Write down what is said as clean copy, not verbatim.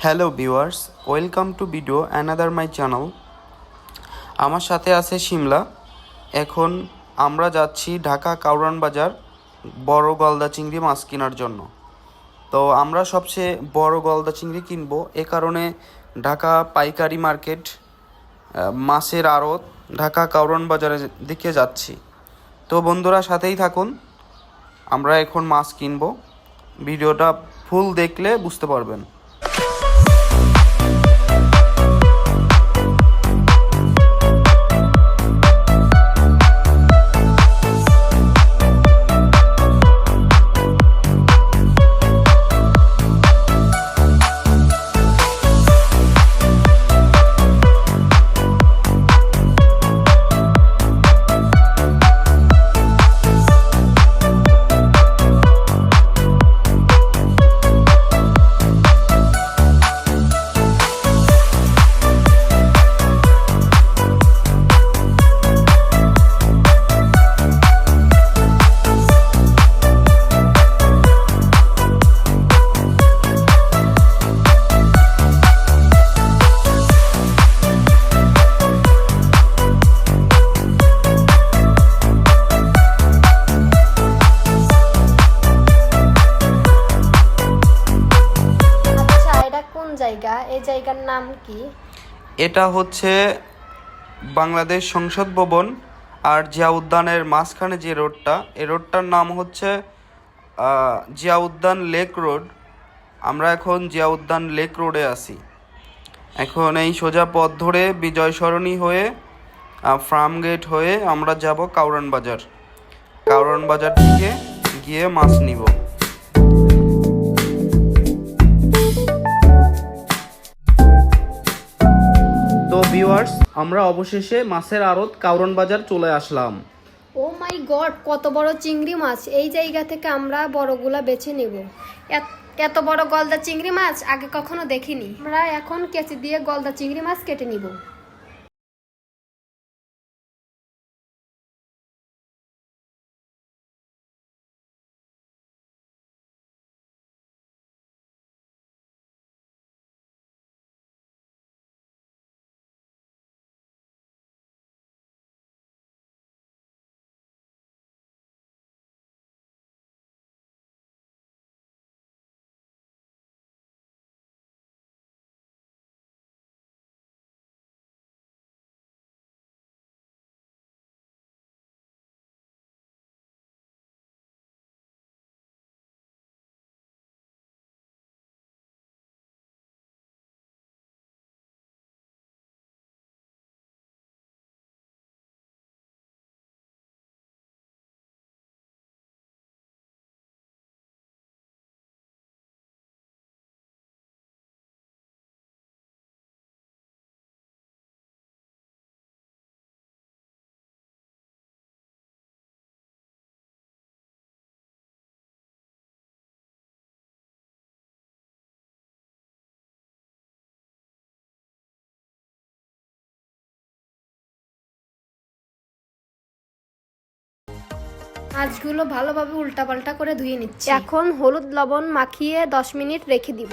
Hello viewers, welcome to video another my channel. আমার সাথে আছে শিমলা। এখন আমরা যাচ্ছি ঢাকা কাউরান বাজার বড় গলদা চিংড়ি মাছ কেনার জন্য। তো আমরা সবচেয়ে বড় গলদা চিংড়ি কিনবো, এ কারণে ঢাকা পাইকারি মার্কেট মাছের আড়ত ঢাকা কাউরান বাজারের দিকে যাচ্ছি। তো বন্ধুরা সাথেই থাকুন, আমরা এখন মাছ কিনবো। ভিডিওটা ফুল দেখলে বুঝতে পারবেন। এই জায়গার নাম কি? এটা হচ্ছে বাংলাদেশ সংসদ ভবন আর জিয়া উদ্যানের মাঝখানে যে রোডটা, এই রোডটার নাম হচ্ছে জিয়া উদ্যান লেক রোড। আমরা এখন জিয়া উদ্যান লেক রোডে আছি। এখন এই সোজা পথ ধরে বিজয় সরণি হয়ে ফার্ম গেট হয়ে আমরা যাব কাউরান বাজার। কাউরান বাজার থেকে গিয়ে মাছ নিব। তো ভিউয়ার্স, আমরা অবশেষে মাছের আড়ত কাউরান বাজার চলে আসলাম। ও মাই গড, কত বড় চিংড়ি মাছ! এই জায়গা থেকে আমরা বড়গুলা বেছে নেব। এত বড় গলদা চিংড়ি মাছ আগে কখনো দেখিনি। আমরা এখন কেচি দিয়ে গলদা চিংড়ি মাছ কেটে নিব। মাছগুলো ভালোভাবে উল্টাপাল্টা করে ধুয়ে নিচ্ছি। এখন হলুদ লবণ মাখিয়ে 10 মিনিট রেখে দিব।